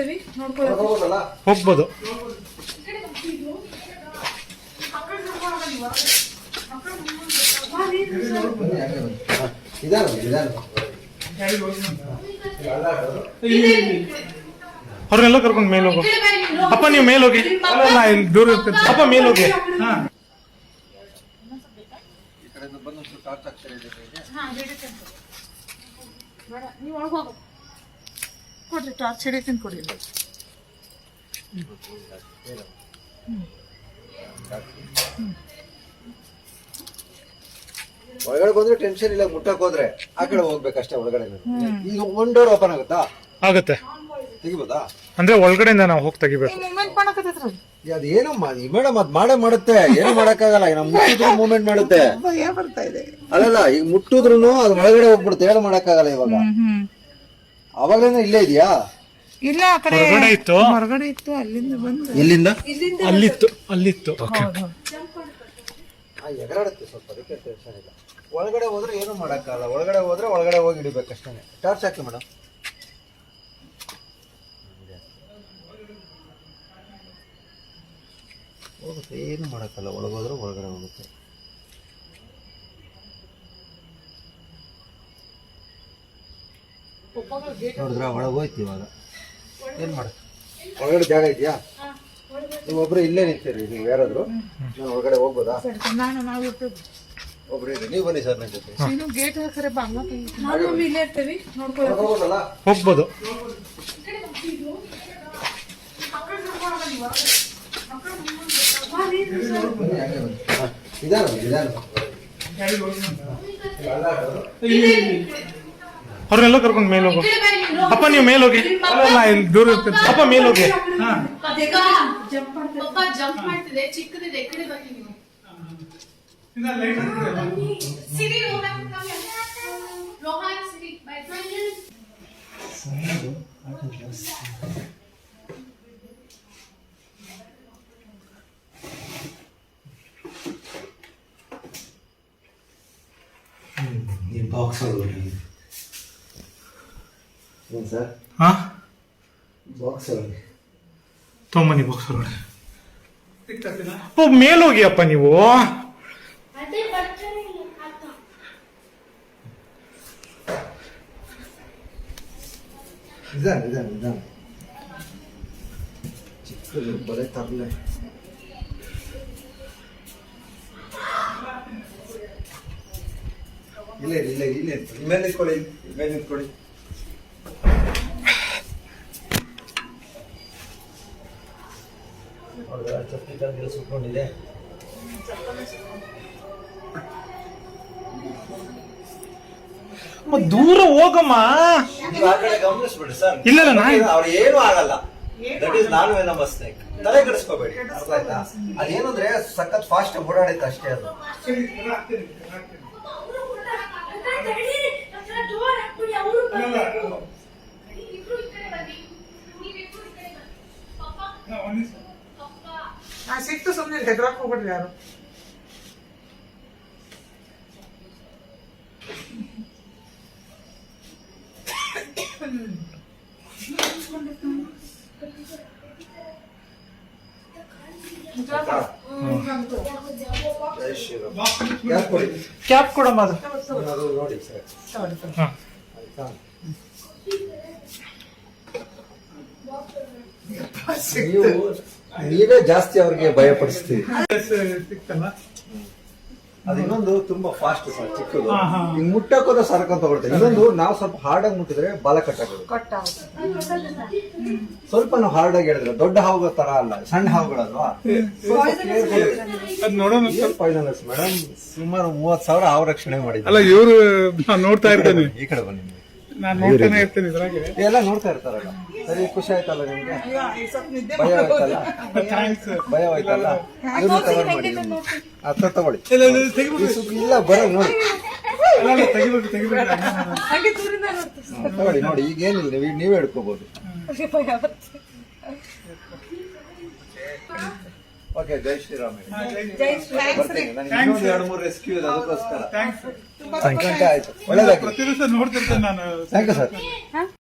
ಇರ್ತೀವಿ ನೋಡ್ಕೊಳ್ಳೋದು ಹೋಗ್ಬೋದು. ಅವ್ರನ್ನೆಲ್ಲ ಕರ್ಕೊಂಡು ಮೇಲೆ ಹೋಗು. ಅಪ್ಪ ನೀವು ಮೇಲೆ ಹೋಗಿ. ದೂರ ಇರ್ತದೆ. ಅಪ್ಪ ಮೇಲೆ ಹೋಗಿ. ನೀವು ಒಳಗೆ ಹೋಗು. ಕೊಡ್ರಿ ಟಾರ್ಚ್ ಹಿಡಿತೀನಿ ಕೊಡಿ. ಒಳಗಡೆ ಬಂದ್ರೆ ಟೆನ್ಷನ್ ಇಲ್ಲ, ಮುಟ್ಟಕ್ ಹೋದ್ರೆ ಆ ಕಡೆ ಹೋಗ್ಬೇಕಷ್ಟೇ. ಒಳಗಡೆ ಈಗ ಒನ್ ಡೋರ್ ಓಪನ್ ಆಗುತ್ತಾ? ಆಗುತ್ತೆ. ತೆಗಿಬೋದಾ? ಅಂದ್ರೆ ಒಳಗಡೆಯಿಂದ ನಾವು ಹೋಗಿ ತೆಗಿಬೇಕು. ಅದೇನು ಮೇಡಮ್ ಅದ್ ಮಾಡೇ ಮಾಡುತ್ತೆ, ಏನು ಮಾಡಕ್ಕಾಗಲ್ಲ. ನಾವು ಮುಟ್ಟಿದ್ರು ಮೂವ್ಮೆಂಟ್ ಮಾಡುತ್ತೆ. ಅಲ್ಲಲ್ಲ, ಈಗ ಮುಟ್ಟಿದ್ರು ಅದು ಒಳಗಡೆ ಹೋಗ್ಬಿಡುತ್ತೆ, ಏನು ಮಾಡಕ್ಕಾಗಲ್ಲ. ಇವಾಗ ಅವಾಗಲೇನ ಇಲ್ಲೇ ಇದೆಯಾ? ಇಲ್ಲ, ಆ ಕಡೆ ಹೊರಗಡೆ ಇತ್ತು. ಹೊರಗಡೆ ಇತ್ತು, ಅಲ್ಲಿಂದ ಬಂದು ಎಲ್ಲಿಂದ ಅಲ್ಲಿತ್ತು. ಎಗರಾಡುತ್ತೆ ಸ್ವಲ್ಪ, ಅದಕ್ಕೆ ಟೆನ್ಷನ್ ಇಲ್ಲ. ಒಳಗಡೆ ಹೋದ್ರೆ ಏನು ಮಾಡಕ್ಕಾಗಲ್ಲ. ಒಳಗಡೆ ಹೋದ್ರೆ ಒಳಗಡೆ ಹೋಗಿ ಹಿಡಿಬೇಕಷ್ಟೇ. ಟಾರ್ಚ್ ಹಾಕಿ ಮೇಡಮ್. ಹೋಗುತ್ತೆ, ಏನು ಮಾಡಕ್ಕಲ್ಲ. ಒಳಗೋದ್ರೆ ಒಳಗಡೆ ಹೋಗುತ್ತೆ. ನೋಡಿದ್ರ ಒಳಗೆ ಹೋಯ್ತು. ಇವಾಗ ಏನ್ ಮಾಡ? ಒಳಗಡೆ ಜಾಗ ಇದೆಯಾ? ನೀವು ಒಬ್ರು ಇಲ್ಲೇ ನಿಂತೀರಿ. ನೀವು ಯಾರಾದ್ರು ನಾನು ಒಳಗಡೆ ಹೋಗ್ಬೋದಾ? ಒಬ್ರು ಇರಿ, ನೀವು ಬನ್ನಿ ಸರ್ ನನ್ನ ಜೊತೆ. ಗೇಟ್ ಹಾಕ್ರೆ ಇಲ್ಲೇ ಇರ್ತೀವಿ ನೋಡ್ಕೊಳ್ಳೋದು. ಹೋಗ್ಬೋದು. ಅವ್ರನ್ನೆಲ್ಲ ಕರ್ಕೊಂಡು ಮೇಲೆ ಹೋಗು. ಅಪ್ಪ ನೀವು ಮೇಲೆ ಹೋಗಿ. ದೂರ ಇರ್ತದೆ. ಅಪ್ಪ ಮೇಲೆ ಹೋಗಿ. ಜಂಪ್ ಮಾಡ್ತಿದೆ, ಚಿಕ್ಕದಿದೆ. ಈ ಕಡೆ ಬನ್ನಿ ನೀವು. Box sir. ಹಾ, ಬಾಕ್ಸ್ ತೊಂಬನ್ನಿ. ಬಾಕ್ಸ್ ಒಳಗಡೆ ಮೇಲೋಗಿ. ಅಪ್ಪ ನೀವು ನಿಧಾನ ಚಿಕ್ಕದು ಬರೀ ತರಲೆ. ಇಲ್ಲ ಮೇಲೆ ನಿಂತ್ಕೊಳ್ಳಿ. ಚಪ್ಪಲಿ ಸುಟ್ಕೊಂಡಿದೆ. ದೂರ ಹೋಗಮ್ಮ. ನೀವು ಆ ಕಡೆ ಗಮನಿಸ್ಬಿಡಿ ಸರ್. ಇಲ್ಲ, ಅವ್ರು ಏನು ಆಗಲ್ಲ. That is non venomous snake. ತಲೆ ಕೆಡಿಸ್ಕೋಬೇಡಿ, ಅರ್ಥ ಆಯ್ತಾ? ಅದೇನಂದ್ರೆ ಸಖತ್ ಫಾಸ್ಟ್ ಓಡಾಡೈತೆ ಅಷ್ಟೇ. ಅದು ಸಿಕ್ತು, ಸುಮ್ಮನೆ ಹೆದರಕ್ಕೆ ಹೋಗ್ಬಿಡ್ರಿ ಯಾರು. ಕ್ಯಾಪ್ ಕೊಡಮ್ಮ. ಅದು ನೋಡಿ ಸರ್. ನೀವೇ ಜಾಸ್ತಿ ಅವ್ರಿಗೆ ಭಯ ಪಡಿಸ್ತೀವಿ. ಅದು ಇನ್ನೊಂದು ತುಂಬಾ ಫಾಸ್ಟ್ ಸರ್, ಚಿಕ್ಕದು. ಹಿಂಗ್ ಮುಟ್ಟಕ್ಕೋದ ಸರ್ಕೊಂತ ಬರುತ್ತೆ. ಇನ್ನೊಂದು ನಾವು ಸ್ವಲ್ಪ ಹಾರ್ಡ್ ಆಗಿ ಮುಟ್ಟಿದ್ರೆ ಬಾಲ ಸ್ವಲ್ಪ ನಾವು ಹಾರ್ಡ್ ಆಗಿ ಹೇಳಿದ್ರೆ ದೊಡ್ಡ ಹಾವುಗಳ ತರ ಅಲ್ಲ, ಸಣ್ಣ ಹಾವುಗಳಲ್ವಾ. ಫೈನಲ್ಸ್ ಮೇಡಮ್ ಸುಮಾರು 30,000 ಹಾವು ರಕ್ಷಣೆ ಮಾಡಿದ್ರು. ಅಲ್ಲ, ಇವರು ನೋಡ್ತಾ ಇರ್ತೇನೆ. ಈ ಕಡೆ ಬನ್ನಿ. ನೋಡ್ತಾನೆ ಇರ್ತೇನೆ. ಎಲ್ಲ ನೋಡ್ತಾ ಇರ್ತಾರಲ್ಲ. ಸರಿ, ಖುಷಿ ಆಯ್ತಲ್ಲ ನಿಮ್ಗೆ? ಭಯವಾಯ್ತಲ್ಲ? ಅರ್ಥ ತಗೊಳ್ಳಿ. ಇಲ್ಲ ಬರ ನೋಡಿ. ತಗೊಳ್ಳಿ ನೋಡಿ. ಈಗೇನಿಲ್ಲ, ನೀವೇ ಹಿಡ್ಕೋಬಹುದು. ಓಕೆ, ಜೈ ಶ್ರೀರಾಮ್. ಬರ್ತೀನಿ. ನನಗೆ ಇನ್ನೊಂದು 2-3 ರೆಸ್ಕ್ಯೂ ಇದೆ, ಅದಕ್ಕೋಸ್ಕರ. ಆಯ್ತು, ಒಳ್ಳೇದಾಗಿ. ಪ್ರತಿ ದಿವಸ ನೋಡ್ತಿರ್ತೇನೆ ನಾನು. Thank you sir.